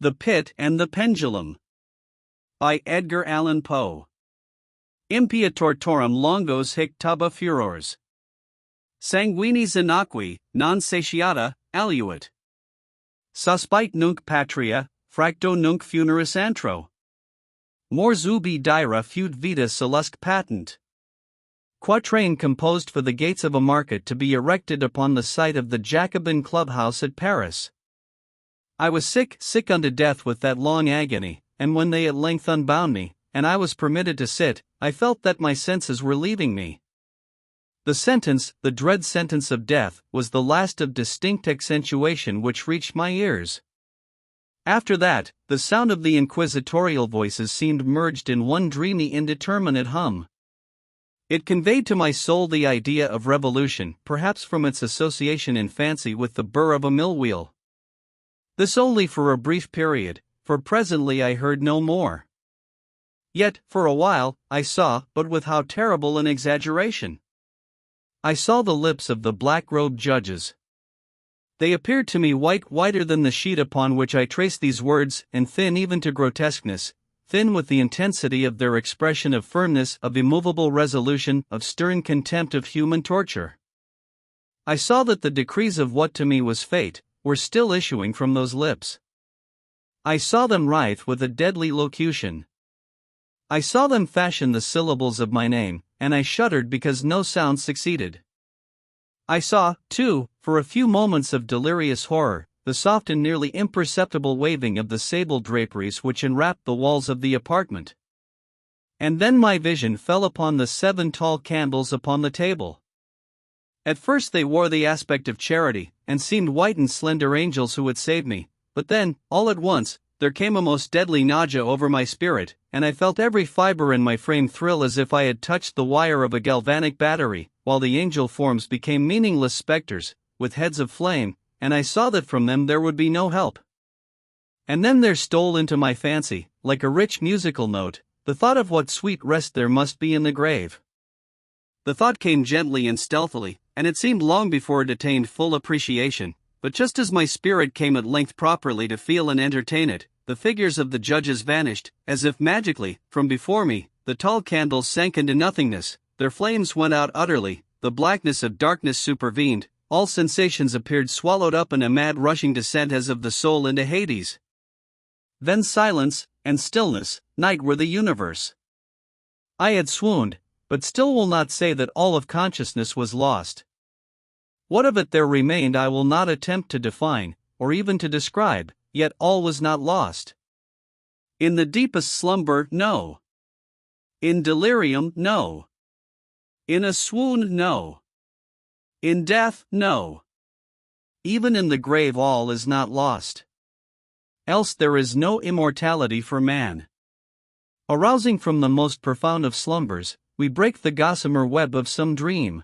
The Pit and the Pendulum. By Edgar Allan Poe. Impia tortorum longos hic tuba furors. Sanguinis inaqui, non satiata, aluit. Suspite nunc patria, fracto nunc funeris antro. Mors ubi dira feud vita solusque patent. Quatrain composed for the gates of a market to be erected upon the site of the Jacobin clubhouse at Paris. I was sick unto death with that long agony, and when they at length unbound me, and I was permitted to sit, I felt that my senses were leaving me. The sentence, the dread sentence of death, was the last of distinct accentuation which reached my ears. After that, the sound of the inquisitorial voices seemed merged in one dreamy indeterminate hum. It conveyed to my soul the idea of revolution, perhaps from its association in fancy with the burr of a mill wheel. This only for a brief period, for presently I heard no more. Yet, for a while, I saw, but with how terrible an exaggeration! I saw the lips of the black-robed judges. They appeared to me whiter than the sheet upon which I traced these words, and thin even to grotesqueness, thin with the intensity of their expression of firmness, of immovable resolution, of stern contempt of human torture. I saw that the decrees of what to me was fate were still issuing from those lips. I saw them writhe with a deadly locution. I saw them fashion the syllables of my name, and I shuddered because no sound succeeded. I saw, too, for a few moments of delirious horror, the soft and nearly imperceptible waving of the sable draperies which enwrapped the walls of the apartment. And then my vision fell upon the 7 tall candles upon the table. At first they wore the aspect of charity, and seemed white and slender angels who would save me, but then, all at once, there came a most deadly nausea over my spirit, and I felt every fiber in my frame thrill as if I had touched the wire of a galvanic battery, while the angel forms became meaningless specters, with heads of flame, and I saw that from them there would be no help. And then there stole into my fancy, like a rich musical note, the thought of what sweet rest there must be in the grave. The thought came gently and stealthily, and it seemed long before it attained full appreciation, but just as my spirit came at length properly to feel and entertain it, the figures of the judges vanished, as if magically, from before me. The tall candles sank into nothingness, their flames went out utterly, the blackness of darkness supervened, all sensations appeared swallowed up in a mad rushing descent as of the soul into Hades. Then silence, and stillness, night were the universe. I had swooned, but still will not say that all of consciousness was lost. What of it there remained I will not attempt to define, or even to describe, yet all was not lost. In the deepest slumber, no. In delirium, no. In a swoon, no. In death, no. Even in the grave all is not lost. Else there is no immortality for man. Arousing from the most profound of slumbers, we break the gossamer web of some dream.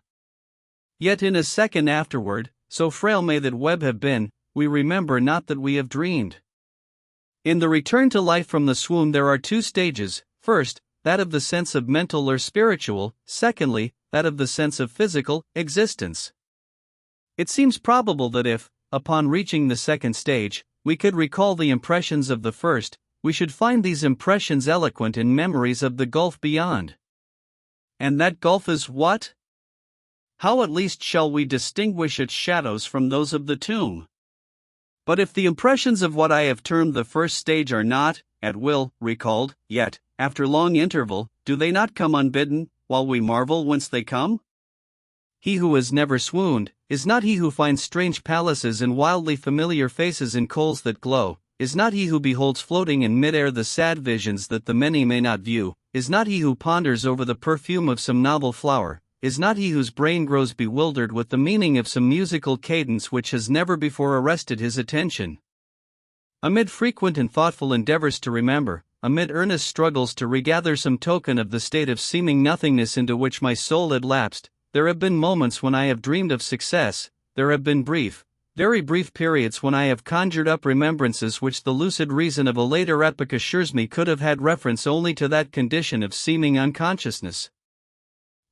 Yet in a second afterward, so frail may that web have been, we remember not that we have dreamed. In the return to life from the swoon there are 2 stages, first, that of the sense of mental or spiritual, secondly, that of the sense of physical existence. It seems probable that if, upon reaching the second stage, we could recall the impressions of the first, we should find these impressions eloquent in memories of the gulf beyond. And that gulf is what? How at least shall we distinguish its shadows from those of the tomb? But if the impressions of what I have termed the first stage are not, at will, recalled, yet, after long interval, do they not come unbidden, while we marvel whence they come? He who has never swooned, is not he who finds strange palaces and wildly familiar faces in coals that glow, is not he who beholds floating in mid-air the sad visions that the many may not view, is not he who ponders over the perfume of some novel flower, is not he whose brain grows bewildered with the meaning of some musical cadence which has never before arrested his attention. Amid frequent and thoughtful endeavors to remember, amid earnest struggles to regather some token of the state of seeming nothingness into which my soul had lapsed, there have been moments when I have dreamed of success, there have been brief, very brief periods when I have conjured up remembrances which the lucid reason of a later epoch assures me could have had reference only to that condition of seeming unconsciousness.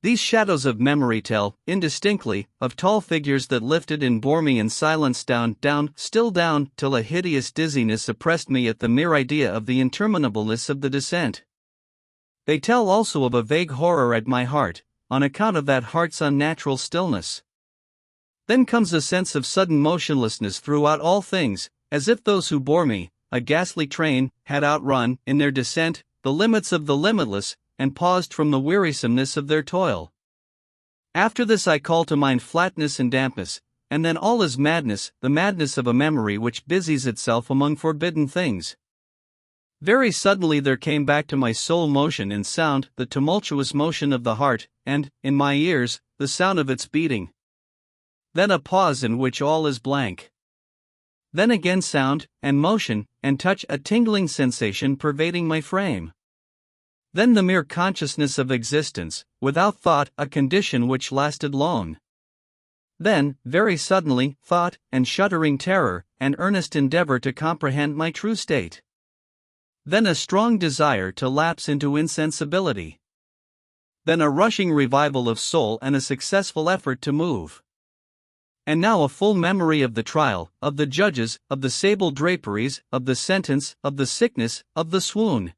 These shadows of memory tell, indistinctly, of tall figures that lifted and bore me in silence down, still down, till a hideous dizziness oppressed me at the mere idea of the interminableness of the descent. They tell also of a vague horror at my heart, on account of that heart's unnatural stillness. Then comes a sense of sudden motionlessness throughout all things, as if those who bore me, a ghastly train, had outrun, in their descent, the limits of the limitless, and paused from the wearisomeness of their toil. After this I call to mind flatness and dampness, and then all is madness, the madness of a memory which busies itself among forbidden things. Very suddenly there came back to my soul motion and sound, the tumultuous motion of the heart, and, in my ears, the sound of its beating. Then a pause in which all is blank. Then again sound, and motion, and touch, a tingling sensation pervading my frame. Then the mere consciousness of existence, without thought, a condition which lasted long. Then, very suddenly, thought, and shuddering terror, and earnest endeavor to comprehend my true state. Then a strong desire to lapse into insensibility. Then a rushing revival of soul and a successful effort to move. And now a full memory of the trial, of the judges, of the sable draperies, of the sentence, of the sickness, of the swoon.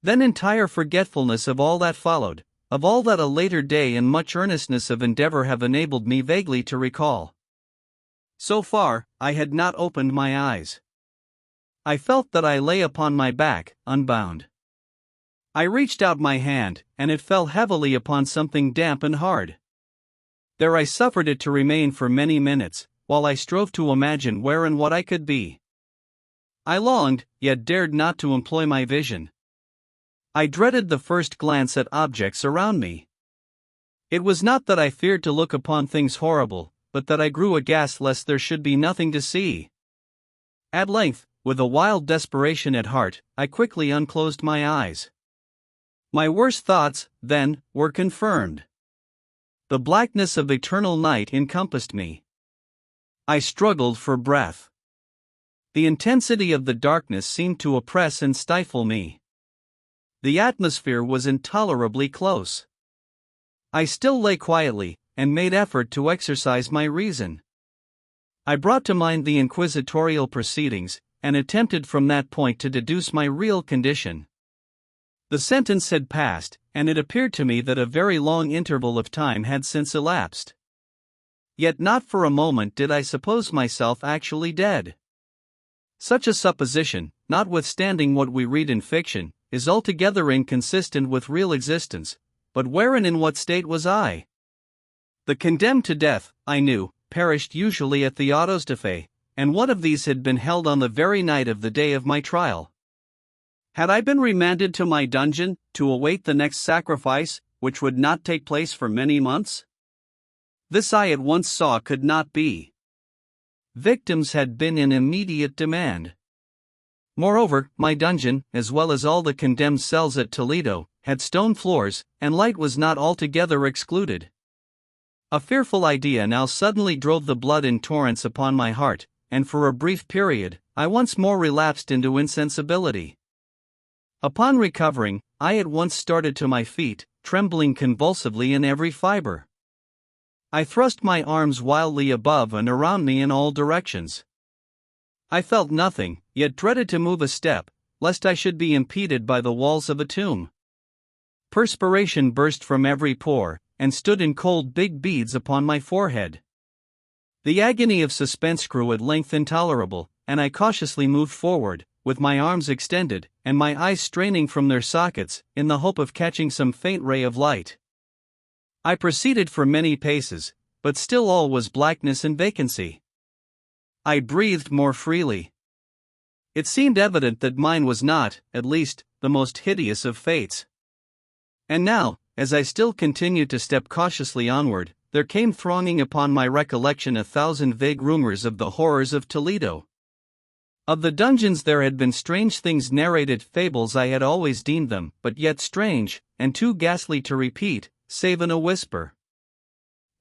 Then entire forgetfulness of all that followed, of all that a later day and much earnestness of endeavor have enabled me vaguely to recall. So far, I had not opened my eyes. I felt that I lay upon my back, unbound. I reached out my hand, and it fell heavily upon something damp and hard. There I suffered it to remain for many minutes, while I strove to imagine where and what I could be. I longed, yet dared not to employ my vision. I dreaded the first glance at objects around me. It was not that I feared to look upon things horrible, but that I grew aghast lest there should be nothing to see. At length, with a wild desperation at heart, I quickly unclosed my eyes. My worst thoughts, then, were confirmed. The blackness of eternal night encompassed me. I struggled for breath. The intensity of the darkness seemed to oppress and stifle me. The atmosphere was intolerably close. I still lay quietly, and made effort to exercise my reason. I brought to mind the inquisitorial proceedings, and attempted from that point to deduce my real condition. The sentence had passed, and it appeared to me that a very long interval of time had since elapsed. Yet not for a moment did I suppose myself actually dead. Such a supposition, notwithstanding what we read in fiction, is altogether inconsistent with real existence, but where and in what state was I? The condemned to death, I knew, perished usually at the autos de fe, and one of these had been held on the very night of the day of my trial. Had I been remanded to my dungeon, to await the next sacrifice, which would not take place for many months? This I at once saw could not be. Victims had been in immediate demand. Moreover, my dungeon, as well as all the condemned cells at Toledo, had stone floors, and light was not altogether excluded. A fearful idea now suddenly drove the blood in torrents upon my heart, and for a brief period, I once more relapsed into insensibility. Upon recovering, I at once started to my feet, trembling convulsively in every fiber. I thrust my arms wildly above and around me in all directions. I felt nothing, yet dreaded to move a step, lest I should be impeded by the walls of a tomb. Perspiration burst from every pore, and stood in cold big beads upon my forehead. The agony of suspense grew at length intolerable, and I cautiously moved forward, with my arms extended, and my eyes straining from their sockets, in the hope of catching some faint ray of light. I proceeded for many paces, but still all was blackness and vacancy. I breathed more freely. It seemed evident that mine was not, at least, the most hideous of fates. And now, as I still continued to step cautiously onward, there came thronging upon my recollection 1,000 vague rumors of the horrors of Toledo. Of the dungeons there had been strange things narrated, fables I had always deemed them, but yet strange, and too ghastly to repeat, save in a whisper.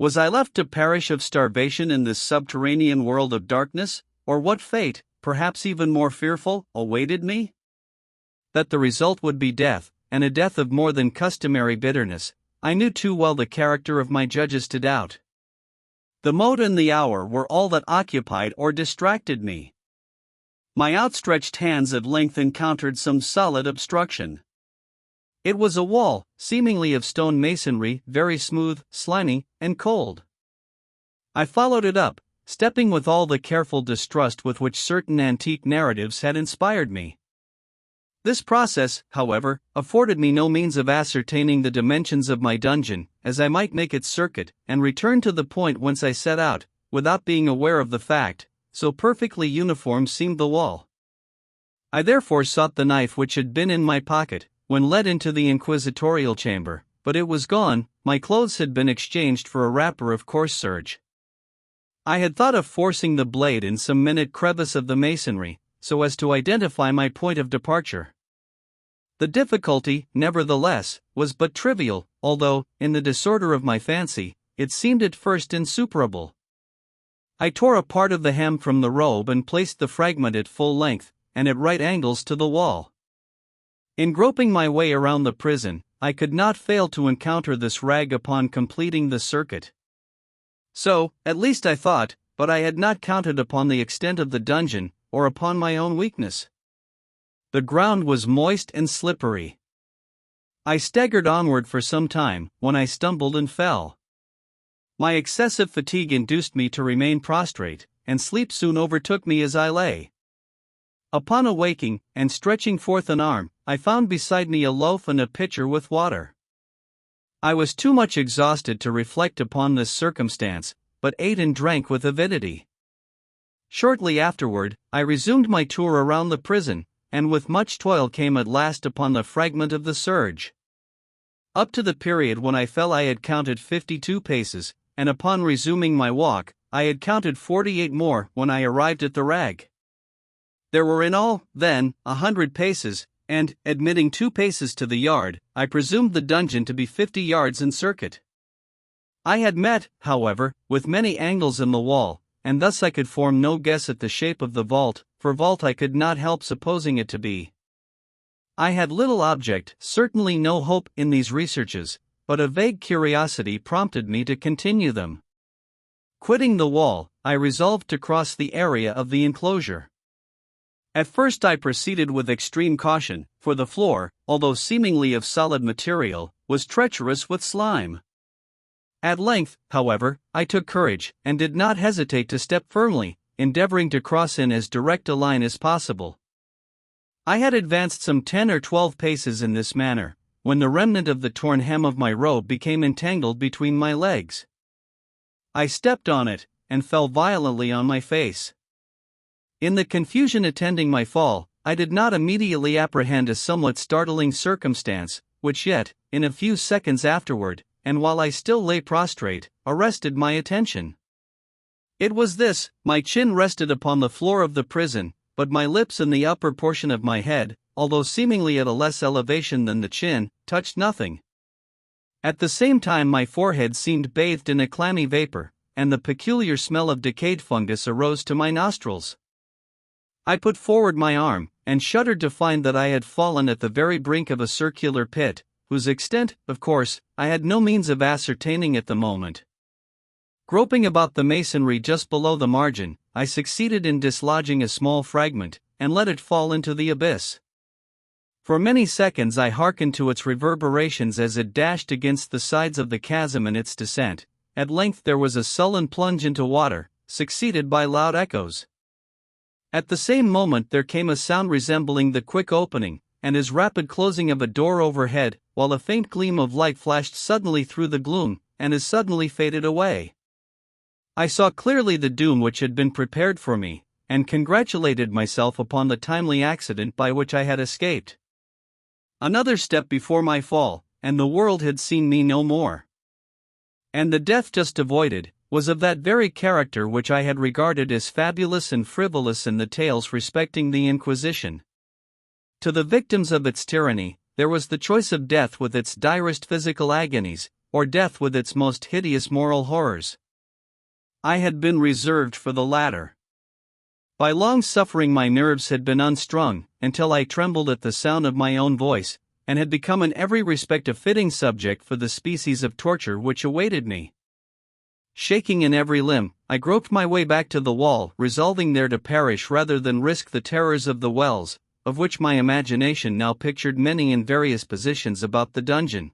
Was I left to perish of starvation in this subterranean world of darkness, or what fate, perhaps even more fearful, awaited me? That the result would be death, and a death of more than customary bitterness, I knew too well the character of my judges to doubt. The mode and the hour were all that occupied or distracted me. My outstretched hands at length encountered some solid obstruction. It was a wall, seemingly of stone masonry, very smooth, slimy, and cold. I followed it up, stepping with all the careful distrust with which certain antique narratives had inspired me. This process, however, afforded me no means of ascertaining the dimensions of my dungeon, as I might make its circuit, and return to the point whence I set out, without being aware of the fact, so perfectly uniform seemed the wall. I therefore sought the knife which had been in my pocket, when led into the inquisitorial chamber, but it was gone. My clothes had been exchanged for a wrapper of coarse serge. I had thought of forcing the blade in some minute crevice of the masonry, so as to identify my point of departure. The difficulty, nevertheless, was but trivial, although, in the disorder of my fancy, it seemed at first insuperable. I tore a part of the hem from the robe and placed the fragment at full length, and at right angles to the wall. In groping my way around the prison, I could not fail to encounter this rag upon completing the circuit. So, at least I thought, but I had not counted upon the extent of the dungeon, or upon my own weakness. The ground was moist and slippery. I staggered onward for some time, when I stumbled and fell. My excessive fatigue induced me to remain prostrate, and sleep soon overtook me as I lay. Upon awaking, and stretching forth an arm, I found beside me a loaf and a pitcher with water. I was too much exhausted to reflect upon this circumstance, but ate and drank with avidity. Shortly afterward, I resumed my tour around the prison, and with much toil came at last upon the fragment of the serge. Up to the period when I fell I had counted 52 paces, and upon resuming my walk, I had counted 48 more when I arrived at the rag. There were in all, then, 100 paces, and, admitting 2 paces to the yard, I presumed the dungeon to be 50 yards in circuit. I had met, however, with many angles in the wall, and thus I could form no guess at the shape of the vault, for vault I could not help supposing it to be. I had little object, certainly no hope, in these researches, but a vague curiosity prompted me to continue them. Quitting the wall, I resolved to cross the area of the enclosure. At first I proceeded with extreme caution, for the floor, although seemingly of solid material, was treacherous with slime. At length, however, I took courage, and did not hesitate to step firmly, endeavoring to cross in as direct a line as possible. I had advanced some 10 or 12 paces in this manner, when the remnant of the torn hem of my robe became entangled between my legs. I stepped on it, and fell violently on my face. In the confusion attending my fall, I did not immediately apprehend a somewhat startling circumstance, which yet, in a few seconds afterward, and while I still lay prostrate, arrested my attention. It was this: my chin rested upon the floor of the prison, but my lips and the upper portion of my head, although seemingly at a less elevation than the chin, touched nothing. At the same time my forehead seemed bathed in a clammy vapor, and the peculiar smell of decayed fungus arose to my nostrils. I put forward my arm, and shuddered to find that I had fallen at the very brink of a circular pit, whose extent, of course, I had no means of ascertaining at the moment. Groping about the masonry just below the margin, I succeeded in dislodging a small fragment, and let it fall into the abyss. For many seconds I hearkened to its reverberations as it dashed against the sides of the chasm in its descent. At length there was a sullen plunge into water, succeeded by loud echoes. At the same moment there came a sound resembling the quick opening, and as rapid closing of a door overhead, while a faint gleam of light flashed suddenly through the gloom, and as suddenly faded away. I saw clearly the doom which had been prepared for me, and congratulated myself upon the timely accident by which I had escaped. Another step before my fall, and the world had seen me no more. And the death just avoided was of that very character which I had regarded as fabulous and frivolous in the tales respecting the Inquisition. To the victims of its tyranny, there was the choice of death with its direst physical agonies, or death with its most hideous moral horrors. I had been reserved for the latter. By long suffering my nerves had been unstrung, until I trembled at the sound of my own voice, and had become in every respect a fitting subject for the species of torture which awaited me. Shaking in every limb, I groped my way back to the wall, resolving there to perish rather than risk the terrors of the wells, of which my imagination now pictured many in various positions about the dungeon.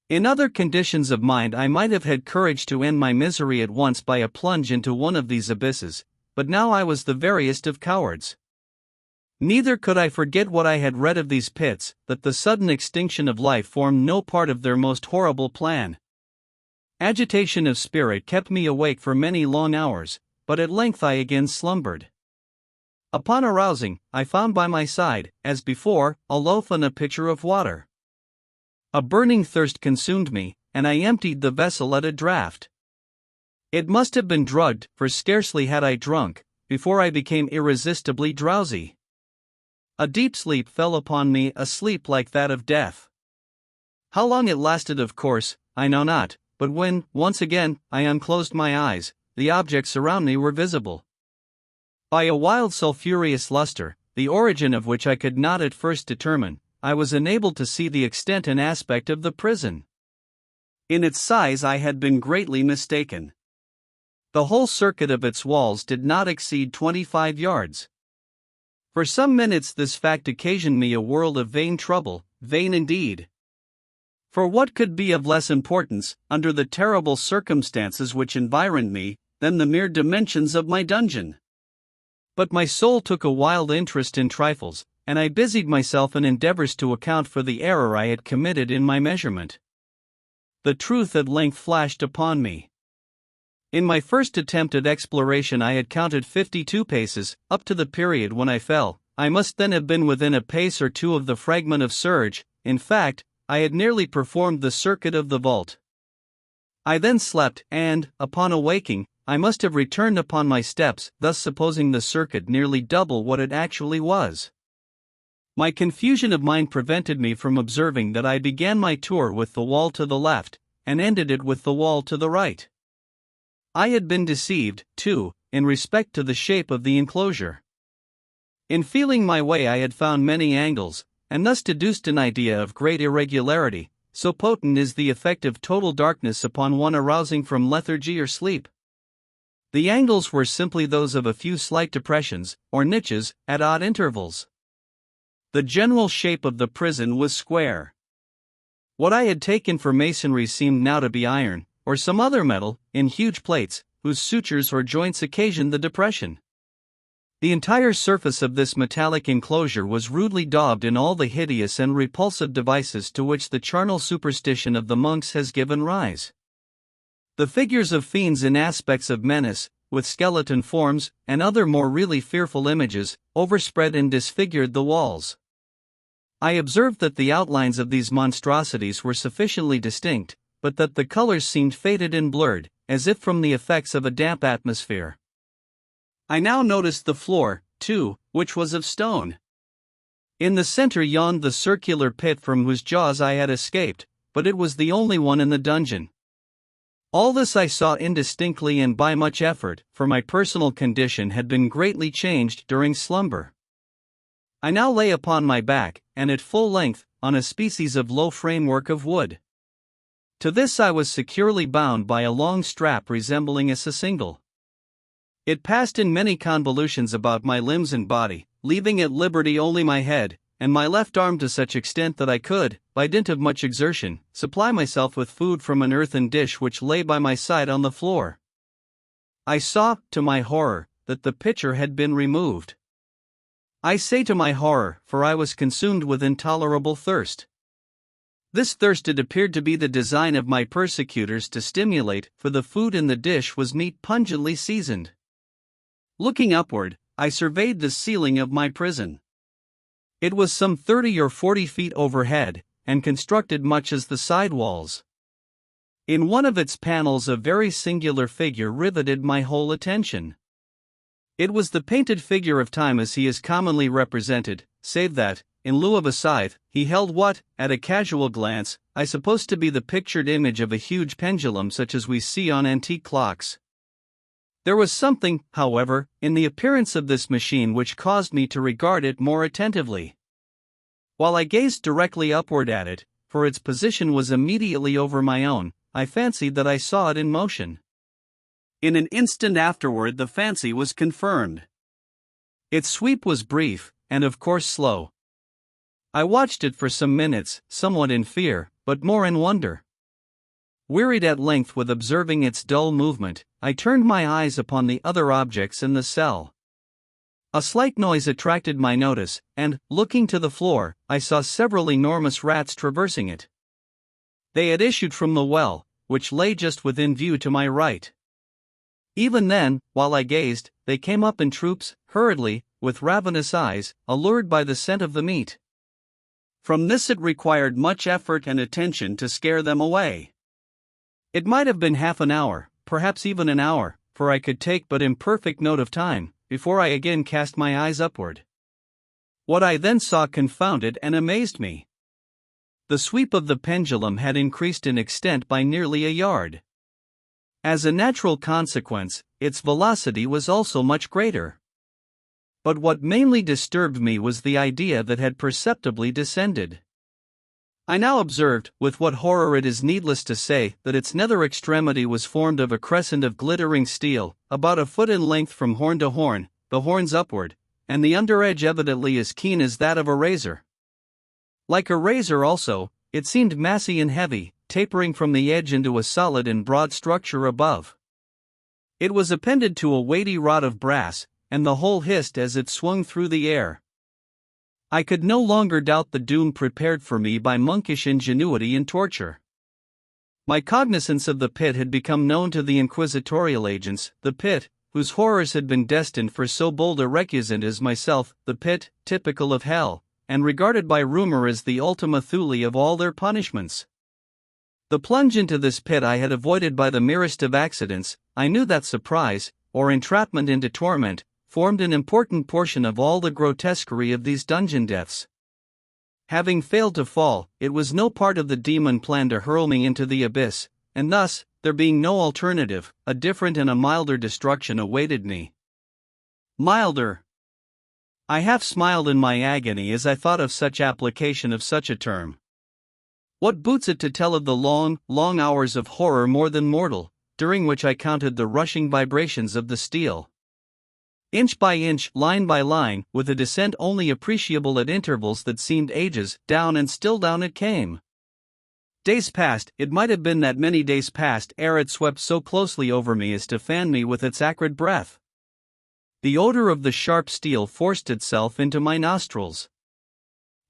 In other conditions of mind I might have had courage to end my misery at once by a plunge into one of these abysses, but now I was the veriest of cowards. Neither could I forget what I had read of these pits, that the sudden extinction of life formed no part of their most horrible plan. Agitation of spirit kept me awake for many long hours, but at length I again slumbered. Upon arousing, I found by my side, as before, a loaf and a pitcher of water. A burning thirst consumed me, and I emptied the vessel at a draught. It must have been drugged, for scarcely had I drunk, before I became irresistibly drowsy. A deep sleep fell upon me, a sleep like that of death. How long it lasted, of course, I know not, but when, once again, I unclosed my eyes, the objects around me were visible. By a wild sulphureous luster, the origin of which I could not at first determine, I was enabled to see the extent and aspect of the prison. In its size I had been greatly mistaken. The whole circuit of its walls did not exceed 25 yards. For some minutes this fact occasioned me a world of vain trouble, vain indeed. For what could be of less importance, under the terrible circumstances which environed me, than the mere dimensions of my dungeon? But my soul took a wild interest in trifles, and I busied myself in endeavors to account for the error I had committed in my measurement. The truth at length flashed upon me. In my first attempt at exploration I had counted 52 paces, up to the period when I fell. I must then have been within a pace or two of the fragment of serge. In fact, I had nearly performed the circuit of the vault. I then slept, and, upon awaking, I must have returned upon my steps, thus supposing the circuit nearly double what it actually was. My confusion of mind prevented me from observing that I began my tour with the wall to the left, and ended it with the wall to the right. I had been deceived, too, in respect to the shape of the enclosure. In feeling my way I had found many angles, and thus deduced an idea of great irregularity, so potent is the effect of total darkness upon one arousing from lethargy or sleep. The angles were simply those of a few slight depressions, or niches, at odd intervals. The general shape of the prison was square. What I had taken for masonry seemed now to be iron, or some other metal, in huge plates, whose sutures or joints occasioned the depression. The entire surface of this metallic enclosure was rudely daubed in all the hideous and repulsive devices to which the charnel superstition of the monks has given rise. The figures of fiends in aspects of menace, with skeleton forms, and other more really fearful images, overspread and disfigured the walls. I observed that the outlines of these monstrosities were sufficiently distinct, but that the colors seemed faded and blurred, as if from the effects of a damp atmosphere. I now noticed the floor, too, which was of stone. In the center yawned the circular pit from whose jaws I had escaped, but it was the only one in the dungeon. All this I saw indistinctly and by much effort, for my personal condition had been greatly changed during slumber. I now lay upon my back, and at full length, on a species of low framework of wood. To this I was securely bound by a long strap resembling a surcingle. It passed in many convolutions about my limbs and body, leaving at liberty only my head, and my left arm to such extent that I could, by dint of much exertion, supply myself with food from an earthen dish which lay by my side on the floor. I saw, to my horror, that the pitcher had been removed. I say to my horror, for I was consumed with intolerable thirst. This thirst it appeared to be the design of my persecutors to stimulate, for the food in the dish was meat pungently seasoned. Looking upward, I surveyed the ceiling of my prison. It was some 30 or 40 feet overhead, and constructed much as the side walls. In one of its panels a very singular figure riveted my whole attention. It was the painted figure of Time as he is commonly represented, save that, in lieu of a scythe, he held what, at a casual glance, I supposed to be the pictured image of a huge pendulum such as we see on antique clocks. There was something, however, in the appearance of this machine which caused me to regard it more attentively. While I gazed directly upward at it, for its position was immediately over my own, I fancied that I saw it in motion. In an instant afterward, the fancy was confirmed. Its sweep was brief, and of course slow. I watched it for some minutes, somewhat in fear, but more in wonder. Wearied at length with observing its dull movement, I turned my eyes upon the other objects in the cell. A slight noise attracted my notice, and, looking to the floor, I saw several enormous rats traversing it. They had issued from the well, which lay just within view to my right. Even then, while I gazed, they came up in troops, hurriedly, with ravenous eyes, allured by the scent of the meat. From this it required much effort and attention to scare them away. It might have been half an hour, perhaps even an hour, for I could take but imperfect note of time, before I again cast my eyes upward. What I then saw confounded and amazed me. The sweep of the pendulum had increased in extent by nearly a yard. As a natural consequence, its velocity was also much greater. But what mainly disturbed me was the idea that had perceptibly descended. I now observed, with what horror it is needless to say, that its nether extremity was formed of a crescent of glittering steel, about a foot in length from horn to horn, the horns upward, and the under edge evidently as keen as that of a razor. Like a razor also, it seemed massy and heavy, tapering from the edge into a solid and broad structure above. It was appended to a weighty rod of brass, and the whole hissed as it swung through the air. I could no longer doubt the doom prepared for me by monkish ingenuity in torture. My cognizance of the pit had become known to the inquisitorial agents, the pit, whose horrors had been destined for so bold a recusant as myself, the pit, typical of hell, and regarded by rumor as the ultima thule of all their punishments. The plunge into this pit I had avoided by the merest of accidents. I knew that surprise, or entrapment into torment, formed an important portion of all the grotesquerie of these dungeon deaths. Having failed to fall, it was no part of the demon plan to hurl me into the abyss, and thus, there being no alternative, a different and a milder destruction awaited me. Milder! I half smiled in my agony as I thought of such application of such a term. What boots it to tell of the long, long hours of horror more than mortal, during which I counted the rushing vibrations of the steel. Inch by inch, line by line, with a descent only appreciable at intervals that seemed ages, down and still down it came. Days passed, it might have been that many days passed ere it swept so closely over me as to fan me with its acrid breath. The odor of the sharp steel forced itself into my nostrils.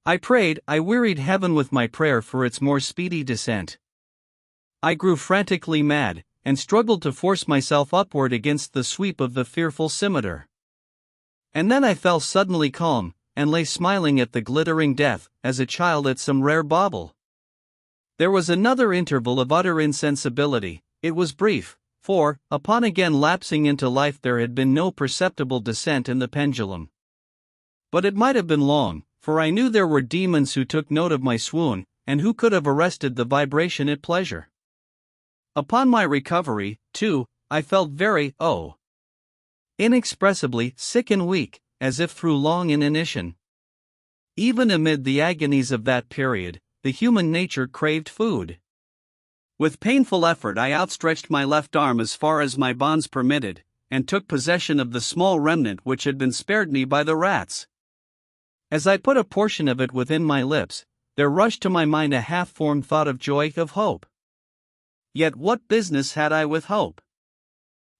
I prayed, I wearied heaven with my prayer for its more speedy descent. I grew frantically mad, and struggled to force myself upward against the sweep of the fearful scimitar. And then I fell suddenly calm, and lay smiling at the glittering death, as a child at some rare bauble. There was another interval of utter insensibility. It was brief, for, upon again lapsing into life, there had been no perceptible descent in the pendulum. But it might have been long, for I knew there were demons who took note of my swoon, and who could have arrested the vibration at pleasure. Upon my recovery, too, I felt very, inexpressibly sick and weak, as if through long inanition. Even amid the agonies of that period, the human nature craved food. With painful effort I outstretched my left arm as far as my bonds permitted, and took possession of the small remnant which had been spared me by the rats. As I put a portion of it within my lips, there rushed to my mind a half-formed thought of joy, of hope. Yet what business had I with hope?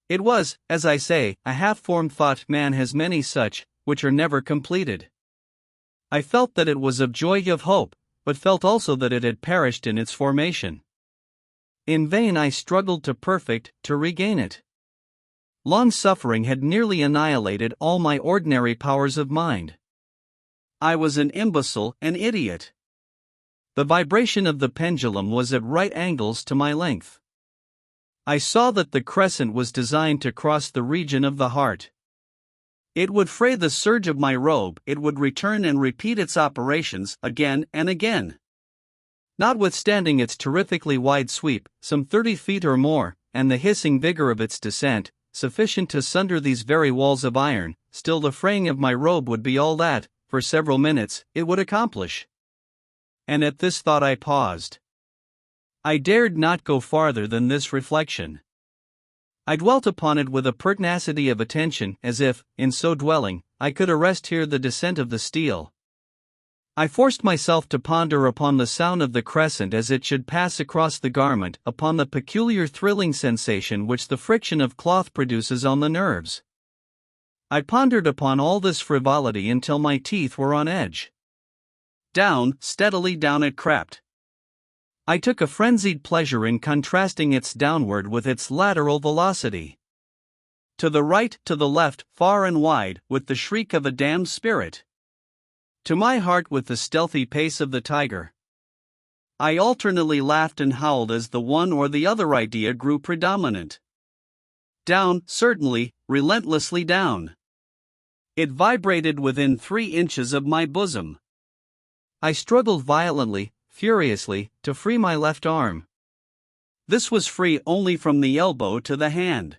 It was, as I say, a half-formed thought. Man has many such, which are never completed. I felt that it was of joy, of hope, but felt also that it had perished in its formation. In vain I struggled to regain it. Long suffering had nearly annihilated all my ordinary powers of mind. I was an imbecile, an idiot. The vibration of the pendulum was at right angles to my length. I saw that the crescent was designed to cross the region of the heart. It would fray the serge of my robe, it would return and repeat its operations again and again. Notwithstanding its terrifically wide sweep, some 30 feet or more, and the hissing vigor of its descent, sufficient to sunder these very walls of iron, still the fraying of my robe would be all that, for several minutes, it would accomplish. and at this thought I paused. I dared not go farther than this reflection. I dwelt upon it with a pertinacity of attention, as if, in so dwelling, I could arrest here the descent of the steel. I forced myself to ponder upon the sound of the crescent as it should pass across the garment, upon the peculiar thrilling sensation which the friction of cloth produces on the nerves. I pondered upon all this frivolity until my teeth were on edge. Down, steadily down it crept. I took a frenzied pleasure in contrasting its downward with its lateral velocity. To the right, to the left, far and wide, with the shriek of a damned spirit. To my heart with the stealthy pace of the tiger. I alternately laughed and howled as the one or the other idea grew predominant. Down, certainly, relentlessly down. It vibrated within 3 inches of my bosom. I struggled violently, furiously, to free my left arm. This was free only from the elbow to the hand.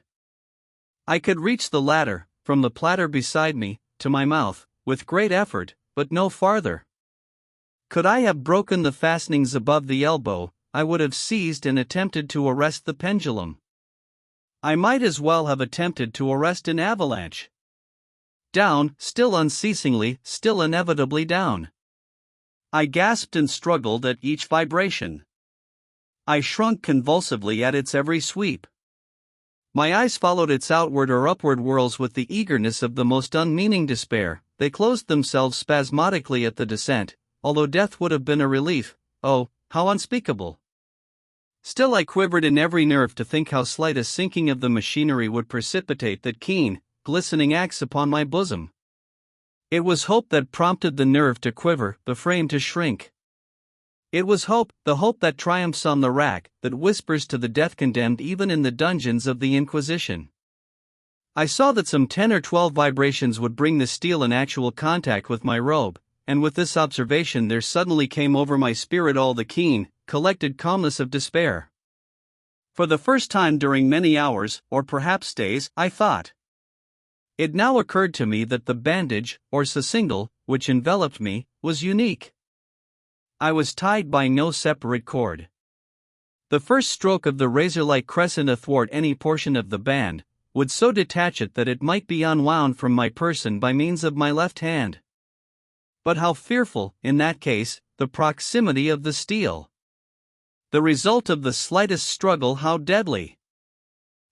I could reach the latter, from the platter beside me, to my mouth, with great effort, but no farther. Could I have broken the fastenings above the elbow, I would have seized and attempted to arrest the pendulum. I might as well have attempted to arrest an avalanche. Down, still unceasingly, still inevitably down. I gasped and struggled at each vibration. I shrunk convulsively at its every sweep. My eyes followed its outward or upward whirls with the eagerness of the most unmeaning despair. They closed themselves spasmodically at the descent, although death would have been a relief. Oh, how unspeakable! Still I quivered in every nerve to think how slight a sinking of the machinery would precipitate that keen, glistening axe upon my bosom. It was hope that prompted the nerve to quiver, the frame to shrink. It was hope, the hope that triumphs on the rack, that whispers to the death-condemned even in the dungeons of the Inquisition. I saw that some 10 or 12 vibrations would bring the steel in actual contact with my robe, and with this observation there suddenly came over my spirit all the keen, collected calmness of despair. For the first time during many hours, or perhaps days, I thought. It now occurred to me that the bandage, or sucingle, which enveloped me, was unique. I was tied by no separate cord. The first stroke of the razor-like crescent athwart any portion of the band would so detach it that it might be unwound from my person by means of my left hand. But how fearful, in that case, the proximity of the steel! The result of the slightest struggle how deadly!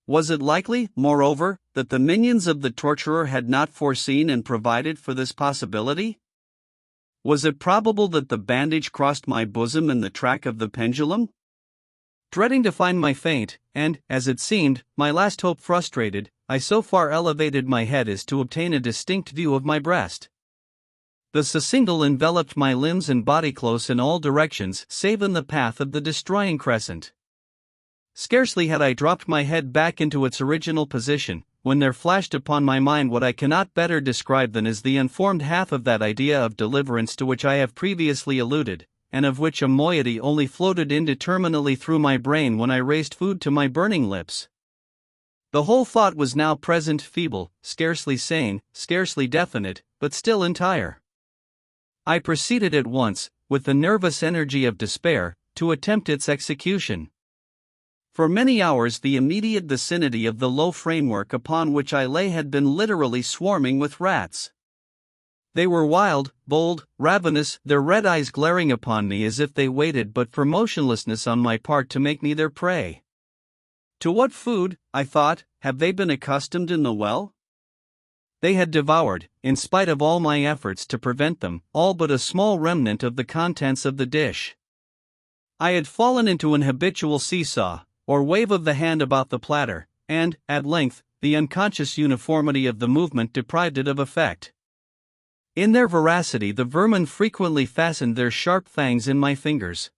Was it likely, moreover, that the minions of the torturer had not foreseen and provided for this possibility? Was it probable that the bandage crossed my bosom in the track of the pendulum? Dreading to find my faint, and, as it seemed, my last hope frustrated, I so far elevated my head as to obtain a distinct view of my breast. The sucingle enveloped my limbs and body close in all directions save in the path of the destroying crescent. Scarcely had I dropped my head back into its original position, when there flashed upon my mind what I cannot better describe than as the unformed half of that idea of deliverance to which I have previously alluded, and of which a moiety only floated indeterminately through my brain when I raised food to my burning lips. The whole thought was now present, feeble, scarcely sane, scarcely definite, but still entire. I proceeded at once, with the nervous energy of despair, to attempt its execution. For many hours the immediate vicinity of the low framework upon which I lay had been literally swarming with rats. They were wild, bold, ravenous, their red eyes glaring upon me as if they waited but for motionlessness on my part to make me their prey. To what food, I thought, have they been accustomed in the well? They had devoured, in spite of all my efforts to prevent them, all but a small remnant of the contents of the dish. I had fallen into an habitual seesaw, or wave of the hand about the platter, and, at length, the unconscious uniformity of the movement deprived it of effect. In their voracity the vermin frequently fastened their sharp fangs in my fingers.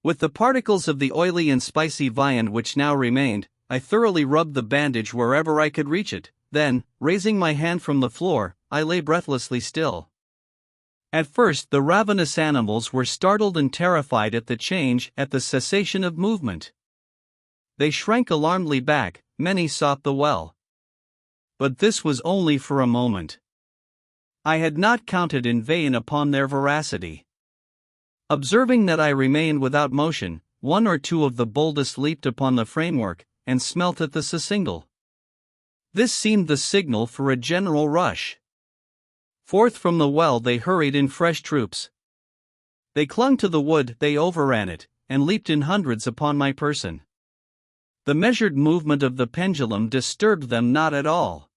With the particles of the oily and spicy viand which now remained, I thoroughly rubbed the bandage wherever I could reach it, then, raising my hand from the floor, I lay breathlessly still. At first the ravenous animals were startled and terrified at the change, at the cessation of movement. They shrank alarmedly back, many sought the well. But this was only for a moment. I had not counted in vain upon their voracity. Observing that I remained without motion, one or two of the boldest leaped upon the framework, and smelt at the surcingle. This seemed the signal for a general rush. Forth from the well they hurried in fresh troops. They clung to the wood, they overran it, and leaped in hundreds upon my person. The measured movement of the pendulum disturbed them not at all.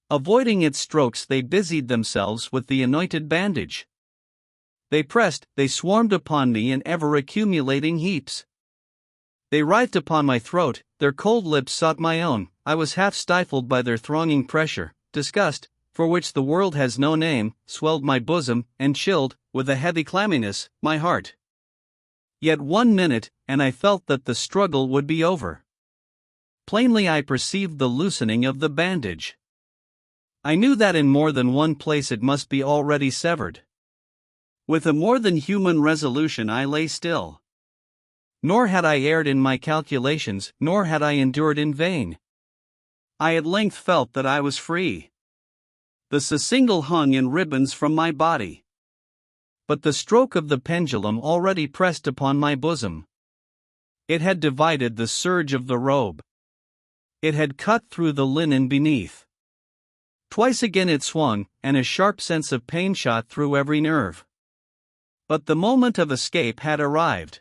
Avoiding its strokes, they busied themselves with the anointed bandage. They pressed, they swarmed upon me in ever-accumulating heaps. They writhed upon my throat, their cold lips sought my own. I was half stifled by their thronging pressure. Disgust, for which the world has no name, swelled my bosom, and chilled, with a heavy clamminess, my heart. Yet 1 minute, and I felt that the struggle would be over. Plainly I perceived the loosening of the bandage. I knew that in more than one place it must be already severed. With a more than human resolution I lay still. Nor had I erred in my calculations, nor had I endured in vain. I at length felt that I was free. The surcingle hung in ribbons from my body. But the stroke of the pendulum already pressed upon my bosom. It had divided the serge of the robe. It had cut through the linen beneath. Twice again it swung, and a sharp sense of pain shot through every nerve. But the moment of escape had arrived.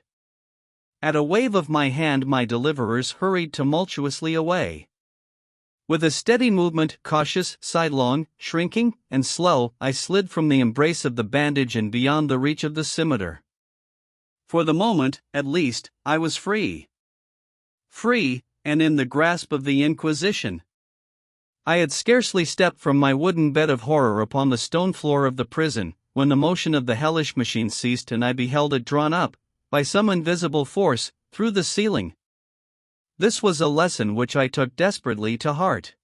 At a wave of my hand my deliverers hurried tumultuously away. With a steady movement, cautious, sidelong, shrinking, and slow, I slid from the embrace of the bandage and beyond the reach of the scimitar. For the moment, at least, I was free. Free, and in the grasp of the Inquisition. I had scarcely stepped from my wooden bed of horror upon the stone floor of the prison, when the motion of the hellish machine ceased and I beheld it drawn up, by some invisible force, through the ceiling. This was a lesson which I took desperately to heart.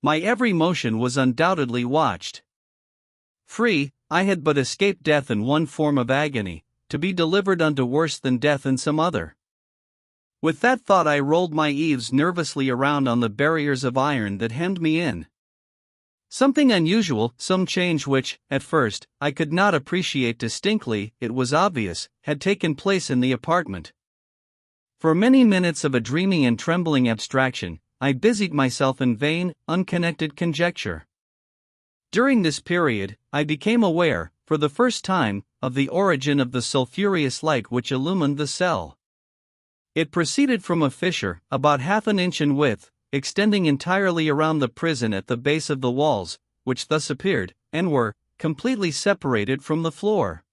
My every motion was undoubtedly watched. Free, I had but escaped death in one form of agony, to be delivered unto worse than death in some other. With that thought I rolled my eaves nervously around on the barriers of iron that hemmed me in. Something unusual, some change which, at first, I could not appreciate distinctly, it was obvious, had taken place in the apartment. For many minutes of a dreaming and trembling abstraction, I busied myself in vain, unconnected conjecture. During this period, I became aware, for the first time, of the origin of the sulphureous light which illumined the cell. It proceeded from a fissure, about half an inch in width, extending entirely around the prison at the base of the walls, which thus appeared, and were, completely separated from the floor.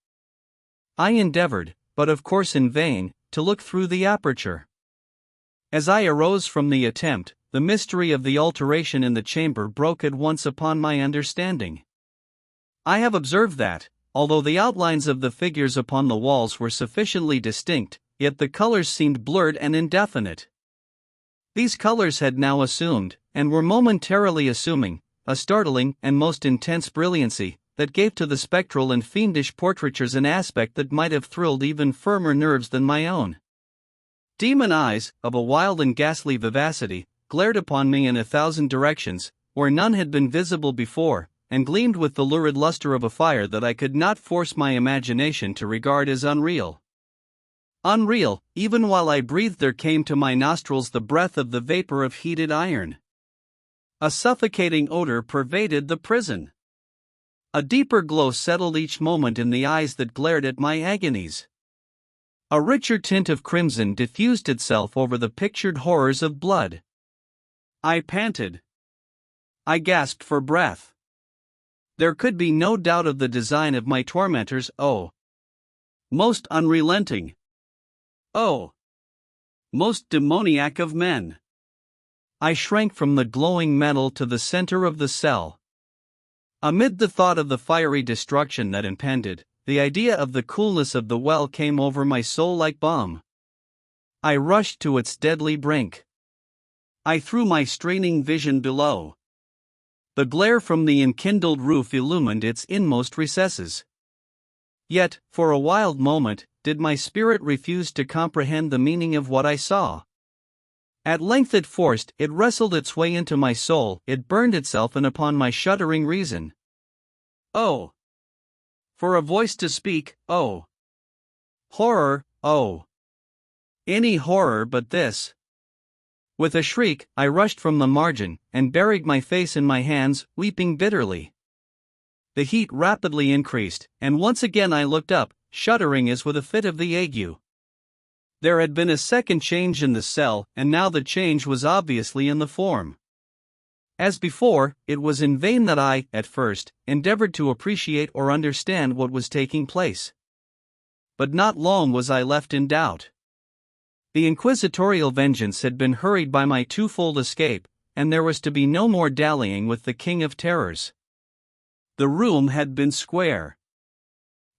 I endeavored, but of course in vain, to look through the aperture. As I arose from the attempt, the mystery of the alteration in the chamber broke at once upon my understanding. I have observed that, although the outlines of the figures upon the walls were sufficiently distinct, yet the colors seemed blurred and indefinite. These colors had now assumed, and were momentarily assuming, a startling and most intense brilliancy, that gave to the spectral and fiendish portraitures an aspect that might have thrilled even firmer nerves than my own. Demon eyes, of a wild and ghastly vivacity, glared upon me in 1,000 directions, where none had been visible before, and gleamed with the lurid luster of a fire that I could not force my imagination to regard as unreal. Unreal, even while I breathed there came to my nostrils the breath of the vapor of heated iron. A suffocating odor pervaded the prison. A deeper glow settled each moment in the eyes that glared at my agonies. A richer tint of crimson diffused itself over the pictured horrors of blood. I panted. I gasped for breath. There could be no doubt of the design of my tormentors, oh, most unrelenting. Oh, most demoniac of men. I shrank from the glowing metal to the center of the cell. Amid the thought of the fiery destruction that impended, the idea of the coolness of the well came over my soul like balm. I rushed to its deadly brink. I threw my straining vision below. The glare from the enkindled roof illumined its inmost recesses. Yet, for a wild moment, did my spirit refuse to comprehend the meaning of what I saw. At length it wrestled its way into my soul, it burned itself in upon my shuddering reason. Oh! For a voice to speak, oh! Horror, oh! Any horror but this. With a shriek, I rushed from the margin, and buried my face in my hands, weeping bitterly. The heat rapidly increased, and once again I looked up, shuddering as with a fit of the ague. There had been a second change in the cell, and now the change was obviously in the form. As before, it was in vain that I, at first, endeavored to appreciate or understand what was taking place. But not long was I left in doubt. The inquisitorial vengeance had been hurried by my twofold escape, and there was to be no more dallying with the King of Terrors. The room had been square.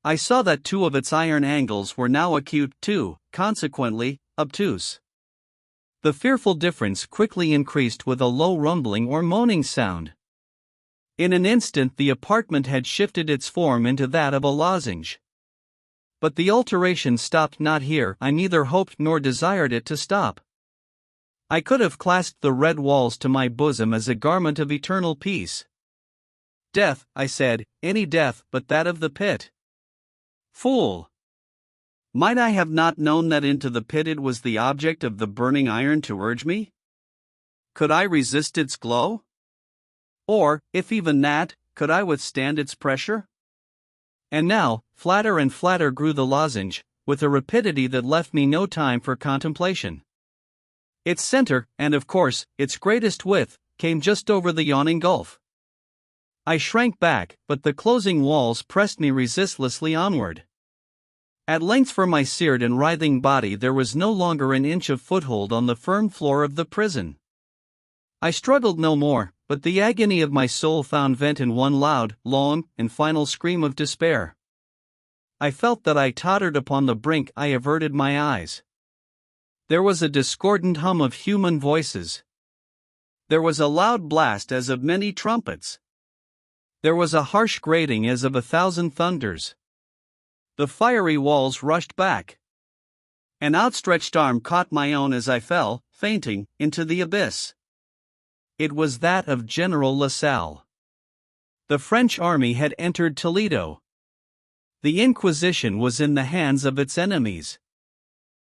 I saw that two of its iron angles were now acute too, consequently, obtuse. The fearful difference quickly increased with a low rumbling or moaning sound. In an instant the apartment had shifted its form into that of a lozenge. But the alteration stopped not here. I neither hoped nor desired it to stop. I could have clasped the red walls to my bosom as a garment of eternal peace. Death, I said, any death but that of the pit. Fool! Might I have not known that into the pit it was the object of the burning iron to urge me? Could I resist its glow? Or, if even that, could I withstand its pressure? And now, flatter and flatter grew the lozenge, with a rapidity that left me no time for contemplation. Its center, and of course, its greatest width, came just over the yawning gulf. I shrank back, but the closing walls pressed me resistlessly onward. At length for my seared and writhing body there was no longer an inch of foothold on the firm floor of the prison. I struggled no more, but the agony of my soul found vent in one loud, long, and final scream of despair. I felt that I tottered upon the brink. I averted my eyes. There was a discordant hum of human voices. There was a loud blast as of many trumpets. There was a harsh grating as of 1,000 thunders. The fiery walls rushed back. An outstretched arm caught my own as I fell, fainting, into the abyss. It was that of General Lasalle. The French army had entered Toledo. The Inquisition was in the hands of its enemies.